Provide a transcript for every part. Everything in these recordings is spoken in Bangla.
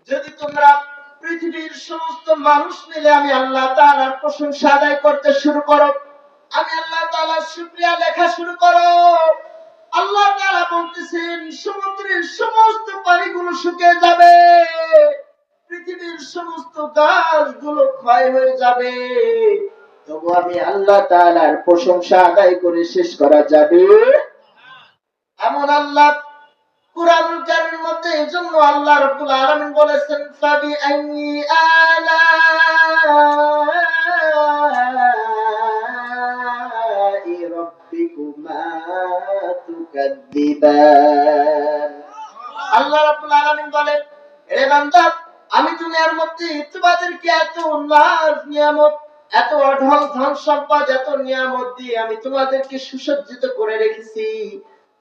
যদি তোমরা পৃথিবীর সমস্ত মানুষ মিলে আমি আল্লাহ তাআলার প্রশংসা আদায় করতে শুরু করো, আমি আল্লাহ তাআলার শুকরিয়া লেখা শুরু করো, আল্লাহ তাআলা বলতেছেন সমুদ্রের সমস্ত পানিগুলো শুকিয়ে যাবে, পৃথিবীর সমস্ত গাছগুলো ক্ষয় হয়ে যাবে, তবু আমি আল্লাহ তাআলার প্রশংসা আদায় করে শেষ করা যাবে এমন আল্লাহ কুরআনুল কারীমের মধ্যে। এজন্য আল্লাহ রাব্বুল আলামিন বলেছেন ফাবি আইয়ি আলাই রাব্বিকুমা তুকাদ্দিবান। আল্লাহ রাব্বুল আলামিন বলেন, হে বান্দা, আমি দুনিয়ার মধ্যে তোমাদেরকে এত উল্লাস নিয়ামত, এত অঢল ধন সম্পদ, এত নিয়ামত দিয়ে আমি তোমাদেরকে সুসজ্জিত করে রেখেছি,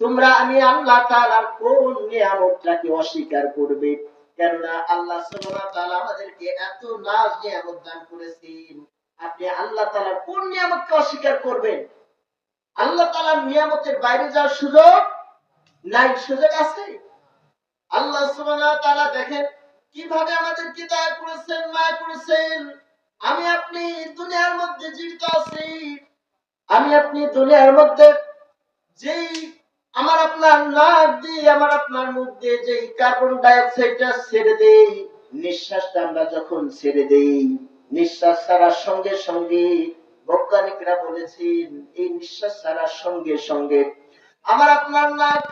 তোমরা আমি আল্লাহ তাআলার কোন নিয়ামতটাকে অস্বীকার করবে? কেননা আল্লাহ সুবহানাহু ওয়া তাআলা আমাদেরকে এত নাজ নিয়ামত দান করেছেন, আপনি আল্লাহ তাআলার কোন নিয়ামতকে অস্বীকার করবেন? আল্লাহ তাআলার নিয়ামতের বাইরে যাওয়ার সুযোগ নাই, সুযোগ আছে? আল্লাহ সুবহানাহু ওয়া তাআলা দেখেন কিভাবে আমাদেরকে দয়া করেছেন, মায়া করেছেন। আমি আপনি দুনিয়ার মধ্যে জীবিত আছি, আমি আপনি দুনিয়ার মধ্যে যেই আমার আপনার নাক দিয়ে, আমার আপনার মুখ দিয়ে যে কার্বন ডাই অক্সাইডটা ছেড়ে দেই, নিঃশ্বাসটা আমরা যখন ছেড়ে দেই, নিঃশ্বাস ছাড়ার সঙ্গে সঙ্গে বৈজ্ঞানিকরা বলেছেন এই নিঃশ্বাস ছাড়ার সঙ্গে সঙ্গে আমার আপনার নাক,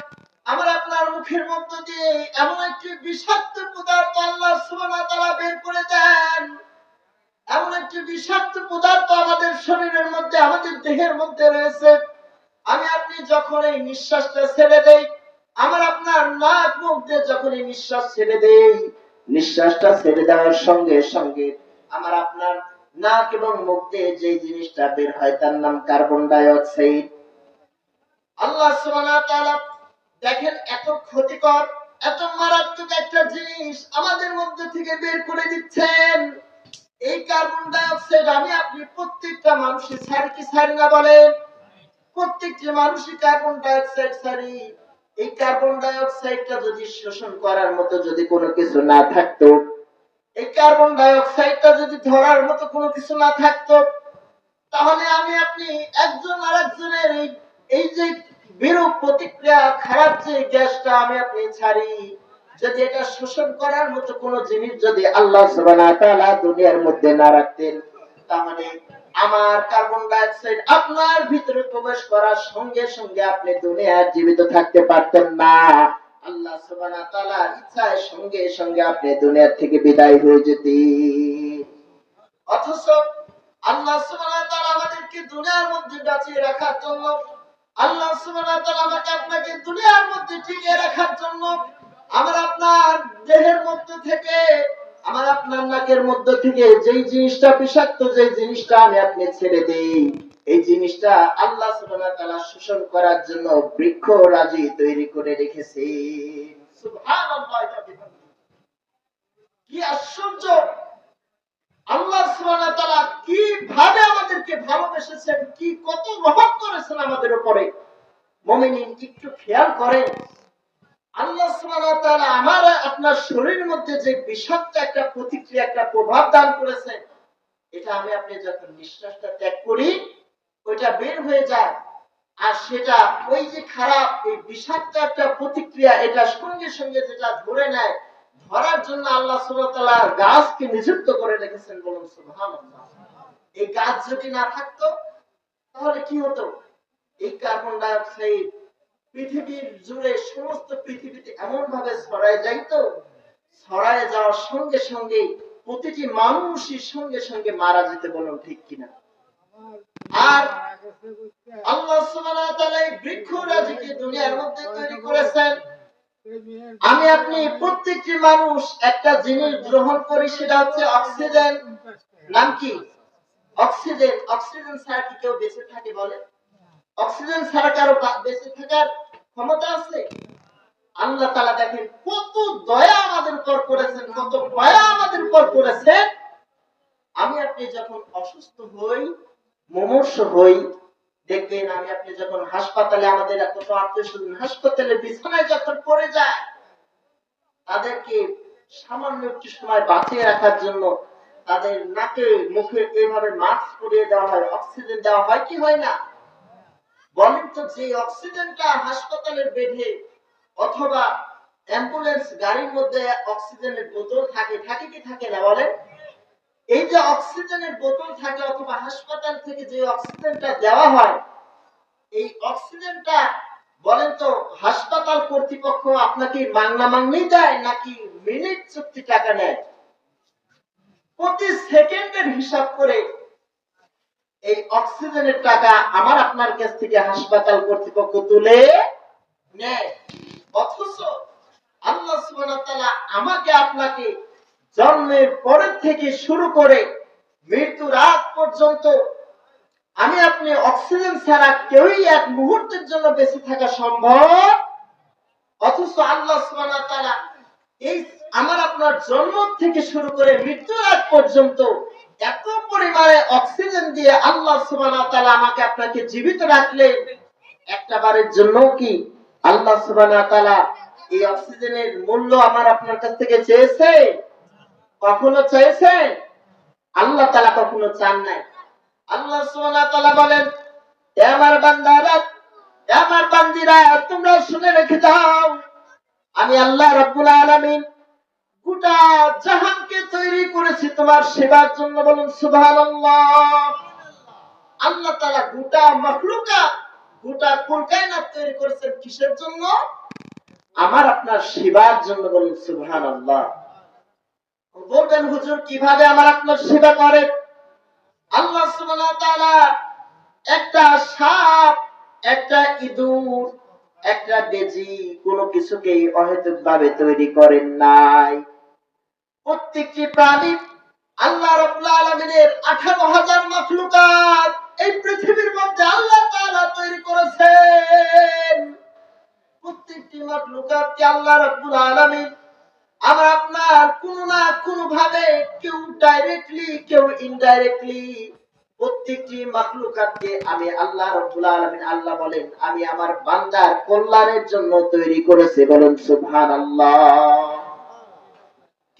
আমার আপনার মুখের মধ্য দিয়ে এমন একটি বিষাক্ত পদার্থ আল্লাহ সুবহানাহু ওয়া তাআলা বের করে দেন, এমন একটি বিষাক্ত পদার্থ আমাদের শরীরের মধ্যে, আমাদের দেহের মধ্যে রয়েছে। আমি আপনি যখন এই নিঃশ্বাসটা ছেড়ে দেই, আমার আপনার নাক মুখ দিয়ে যখন এই নিঃশ্বাস ছেড়ে দেই, নিঃশ্বাসটা ছেড়ে দেওয়ার সঙ্গে সঙ্গে আমার আপনার নাক এবং মুখ দিয়ে যে জিনিসটা বের হয় তার নাম কার্বন ডাই অক্সাইড। আল্লাহ সুবহানাহু ওয়া তাআলা দেখেন এত ক্ষতিকর, এত মারাত্মক একটা জিনিস আমাদের মধ্যে থেকে বের করে দিচ্ছেন। এই কার্বন ডাই অক্সাইড আমি আপনি প্রত্যেকটা মানুষের ছাড়ি কি ছাড়ি না বলেন? প্রত্যেকটি মানুষই কার্বন ডাই অক্সাইড ছাড়ি। এই কার্বন ডাই অক্সাইডটা যদি শোষণ করার মতো যদি কোনো কিছু না থাকতো, এই কার্বন ডাই অক্সাইডটা যদি ধরার মতো কোনো কিছু না থাকতো, তাহলে আমি আপনি একজন আরেকজনের এই যে বিরূপ প্রতিক্রিয়া, খারাপ যে গ্যাসটা আমি আপনি ছাড়ি, যদি এটা শোষণ করার মতো কোনো জিনিস যদি আল্লাহ সুবহানাহু ওয়া তাআলা দুনিয়ার মধ্যে না রাখতেন, তাহলে আমার কার্বন ডাই অক্সাইড আপনার ভিতরে প্রবেশ করার সঙ্গে সঙ্গে আপনি দুনিয়ায় জীবিত থাকতে পারতেন না। আল্লাহ সুবহানাহু ওয়া তাআলার ইচ্ছায় সঙ্গে সঙ্গে আপনি দুনিয়া থেকে বিদায় হয়ে যেতেন। অথচ আল্লাহ সুবহানাহু ওয়া তাআলা আমাদেরকে দুনিয়ার মধ্যে বাঁচিয়ে রাখার জন্য, আল্লাহ সুবহানাহু ওয়া তাআলা আমাকে আপনাকে দুনিয়ার মধ্যে টিকিয়ে রাখার জন্য আমার আপনার দেহের মধ্যে থেকে, আমার আপনার নাকের মধ্যে থেকে যেই জিনিসটা বিষাক্ত, যেই জিনিসটা আমি আপনি ছেড়ে দেই, এই জিনিসটা আল্লাহ সুবহানাহু ওয়া তাআলা শোষণ করার জন্য বৃক্ষ রাজি তৈরি করে রেখেছে। সুবহানাল্লাহ, কি আশ্চর্য! আল্লাহ সুবহানাহু ওয়া তাআলা কিভাবে আমাদেরকে ভালোবেসেছেন, কি কত রহমত করেছেন আমাদের উপরে। মুমিন একটু খেয়াল করেন, আল্লাহ সুবহানাহু ওয়া তাআলা আমার আপনার শরীরের মধ্যে যে বিষাক্ত একটা প্রতিক্রিয়া, একটা প্রভাব দান করেছেন, এটা আমি আপনি যখন নিঃশ্বাসটা ত্যাগ করি, ওইটা বের হয়ে যায়, আর সেটা ওই যে খারাপ এই বিষাক্ত একটা প্রতিক্রিয়া, এটা সঙ্গে সঙ্গে যেটা ধরে নেয়, ধরার জন্য আল্লাহ সুবহানাহু ওয়া তাআলা গাছকে নিযুক্ত করে রেখেছেন। বলুন সুবহানাল্লাহ। এই গাছ যদি না থাকতো তাহলে কি হতো? এই কার্বন ডাই অক্সাইড পৃথিবীর জুড়ে, সমস্ত পৃথিবীতে এমন ভাবে ছড়ায় যাইতো, ছড়ায় যাওয়ার সঙ্গে সঙ্গে প্রতিটি মানুষই সঙ্গে সঙ্গে মারা যেতে। বলুন ঠিক কিনা? আর আল্লাহ সুবহানাহু ওয়া তাআলা এই বৃক্ষরাজিকে দুনিয়ার মধ্যে তৈরি করেছেন। আমি আপনি প্রত্যেকটি মানুষ একটা জিনিস গ্রহণ করি, সেটা হচ্ছে অক্সিজেন। নাম কি? অক্সিজেন। অক্সিজেন ছাড়া কি কেউ বেঁচে থাকে বলে? অক্সিজেন ছাড়া কারো বেঁচে থাকার ক্ষমতা আছে? আল্লাহ তাআলা দেখেন কত দয়া আমাদের উপর করেছেন, কত মায়া আমাদের উপর করেছেন। আমি আপনি যখন অসুস্থ হই, মুমূর্ষ হই, দেখবেন আমি আপনি যখন হাসপাতালে, আমাদের কত আত্মীয় স্বজন হাসপাতালে বিছানায় যখন পড়ে যায়, তাদেরকে সামান্য একটু সময় বাঁচিয়ে রাখার জন্য তাদের নাকে মুখে এইভাবে মাস্ক পরিয়ে দেওয়া হয়, অক্সিজেন দেওয়া হয় কি হয় না? বলেন তো, যে অক্সিজেনটা হাসপাতালের বেডে অথবা অ্যাম্বুলেন্স গাড়ির মধ্যে অক্সিজেনের বোতল থাকে, থাকে কি থাকে না বলেন? এই যে অক্সিজেনের বোতল থাকে অথবা হাসপাতাল থেকে যে অক্সিজেনটা দেওয়া হয়, এই অক্সিজেনটা বলেন তো হাসপাতাল কর্তৃপক্ষ আপনাকে মাংনা মাংনি দেয় নাকি মিনিট চুক্তি টাকা নেয়? প্রতি সেকেন্ডের হিসাব করে এই অক্সিজেনের টাকা আমার আপনার কাছ থেকে হাসপাতাল কর্তৃপক্ষ তুলে নেয়। অথচ আল্লাহ সুবহানাহু ওয়া তাআলা আমাকে আপনাকে জন্মের পরের থেকে শুরু করে মৃত্যুর আগ পর্যন্ত আমি আপনি অক্সিজেন ছাড়া কেউই এক মুহূর্তের জন্য বেঁচে থাকা সম্ভব। অথচ আল্লাহ সুবহানাহু ওয়া তাআলা এই আমার আপনার জন্ম থেকে শুরু করে মৃত্যুর আগ পর্যন্ত এত পরিমাণে অক্সিজেন দিয়ে আল্লাহ সুবহানাহু ওয়া তাআলা আমাকে আপনাকে জীবিত রাখলেন। একটা বারের জন্য কি আল্লাহ সুবহানাহু ওয়া তাআলা এই অক্সিজেনের মূল্য আমার আপনার কাছ থেকে চেয়েছে? কখনো চেয়েছে? আল্লাহ তাআলা কখনো চান নাই। আল্লাহ সুবহানাহু ওয়া তাআলা বলেন, হে আমার বান্দারা, হে আমার বান্দিরা, তোমরা শুনে রেখে দাও, আমি আল্লাহ রাব্বুল আলামিন গোটা জাহানকে তৈরি করেছি তোমার সেবার জন্য। বলুন সুবহানাল্লাহ। আল্লাহ তাআলা গোটা মাখলুকাত, গোটা কুল কায়নাত তৈরি করেছেন কিসের জন্য? আমার আপনার সেবার জন্য। বলুন সুবহানাল্লাহ। বলবেন হুজুর কিভাবে আমার আপনার সেবা করে? আল্লাহ সুবহানাহু ওয়া তাআলা একটা সাপ, একটা ইঁদুর, একটা বেজি কোনো কিছুকেই অহেতুক ভাবে তৈরি করেন নাই। প্রত্যেকটি প্রাণী আল্লাহ রাব্বুল আলামিনের 18,000 মাখলুকাত এই পৃথিবীর মধ্যে আল্লাহ তাআলা তৈরি করেছেন। প্রত্যেকটি মাখলুকাতকে আল্লাহ রাব্বুল আলামিন আমার আপনার কোনো না কোনো ভাবে, কেউ ডাইরেক্টলি কেউ ইনডাইরেক্টলি, প্রত্যেকটি মাখলুকাতকে আমি আল্লাহ রাব্বুল আলামিন, আল্লাহ বলেন আমি আমার বান্দার কল্যাণের জন্য তৈরি করেছি। বলেন সুবহানাল্লাহ।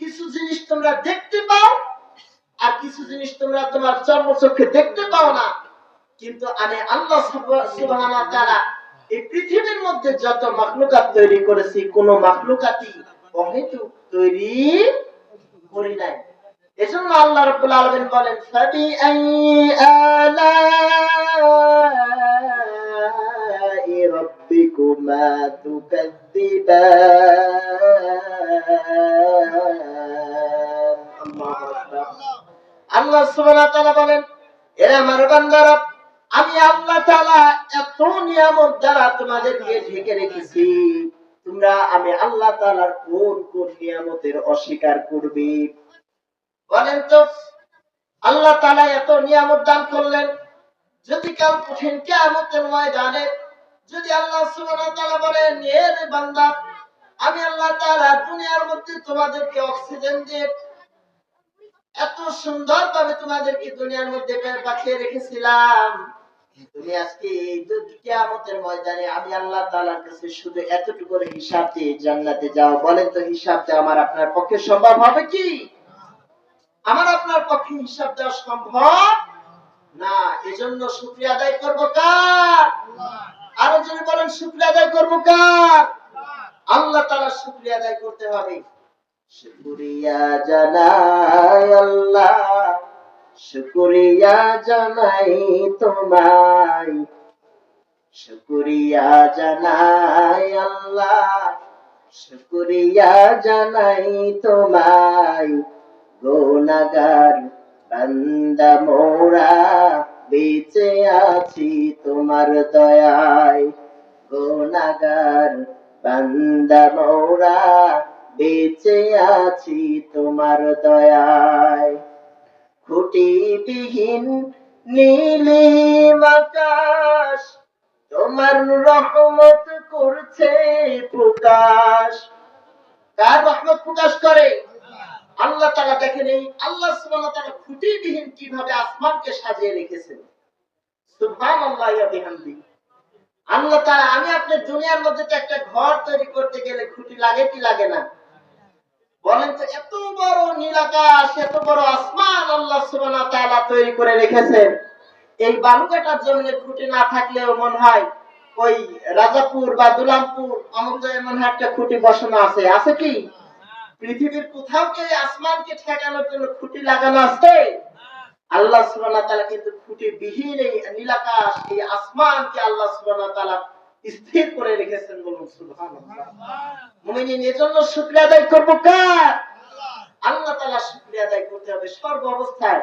কিছু জিনিস তোমরা দেখতে পাও আর কিছু জিনিস তোমরা তোমার চর্মচক্ষে দেখতে পাও না, কিন্তু আমি আল্লাহ সুবহানাহু ওয়া তাআলা এই পৃথিবীর মধ্যে যত মাখলুকাত তৈরি করেছি কোন মাখলুকাতই অহেতুক তৈরি করি নাই। এজন্য আল্লাহ রাব্বুল আলামিন বলেন, ফাবি আইয়ি আলাই রাব্বিকুমা তুকাজ্জিবান। আল্লাহু আকবার। আল্লাহ সুবহানাহু ওয়া তাআলা বলেন, হে আমার বান্দারা, আমি আল্লাহ তাআলা এত নিয়ামত দ্বারা তোমাদেরকে ঢেকে রেখেছি, তোমরা আমি আল্লাহ তাআলার কোন কোন নিয়ামতের অস্বীকার করবে? বলেন তো, আল্লাহ তাআলা এত নিয়ামত দান করলেন, যদি কাল কঠিন কিয়ামতের ময়দানে যদি আল্লাহ সুবহানাহু ওয়া তাআলা বলেন, হে বান্দা, আমি আল্লাহ তাআলা দুনিয়ার মধ্যে তোমাদেরকে অক্সিজেন দিয়ে এত সুন্দর ভাবে তোমাদেরকে দুনিয়ার মধ্যে পাঠিয়ে রেখেছিলাম, তুমি আজকে এই কিয়ামতের ময়দানে আমি আল্লাহ তাআলার কাছে শুধু এতটুকু করে হিসাব দিয়ে জান্নাতে যাও। বলেন তো হিসাব দেওয়া আমার আপনার পক্ষে সম্ভব হবে কি? আমার আপনার পক্ষে হিসাব দেওয়া সম্ভব না। এজন্য শুকরিয়া আদায় করব কার? আরো যদি বলেন শুকরিয়া আদায় করব কার? আল্লাহ তাআলার শুকরিয়া আদায় করতে হবে। শুকরিয়া জানাই আল্লাহ, শুকরিয়া জানাই তোমায়, শুকরিয়া জানাই আল্লাহ, শুকরিয়া জানাই তোমায়। গুনাহগার বান্দা মোরা বেঁচে আছি তোমার দয়ায়, গুনাহগার বান্দা মোরা বেঁচে আছি তোমার দয়ায়। খুঁটিবিহীন নীলিম আকাশ তোমার রহমত করছে প্রকাশ। কার রহমত প্রকাশ করে? আল্লাহ তাআলা। দেখেন এই আল্লাহ সুবহানাহু ওয়া তাআলা খুঁটিবিহীন কিভাবে আসমানকে সাজিয়ে রেখেছেন। সুবহানাল্লাহি ওয়া বিহামদিহি। আল্লাহ তাআলা, আমি আপনি দুনিয়ার মধ্যে তো একটা ঘর তৈরি করতে গেলে খুঁটি লাগে কি লাগে না? বলেন বলেন তো, এত বড় নীল আকাশ, এত বড় আসমান আল্লাহ সুবহানাহু ওয়া তাআলা তৈরি করে রেখেছেন। এই বালুকাটার জমিনে খুঁটি না থাকলেও মনে হয় ওই রাজাপুর বা দুলামপুর অমুক জায়গায় মনে হয় একটা খুঁটি বসানো আছে। আছে কি? পৃথিবীর কোথাও কি আসমানকে ঠেকানোর জন্য খুঁটি লাগানো আছে? আল্লাহ সুবহানাহু ওয়া তাআলা কিন্তু খুঁটি বিহীন এই নীলাকাশ, এই আসমানকে আল্লাহ সুবহানাহু ওয়া তাআলা স্থির করে রেখেছেন। বলুন সুবহানাল্লাহ। মুমিন এজন্য শুকরিয়া আদায় করব কার? আল্লাহ তাআলা শুকরিয়া আদায় করতে হবে সর্ব অবস্থায়।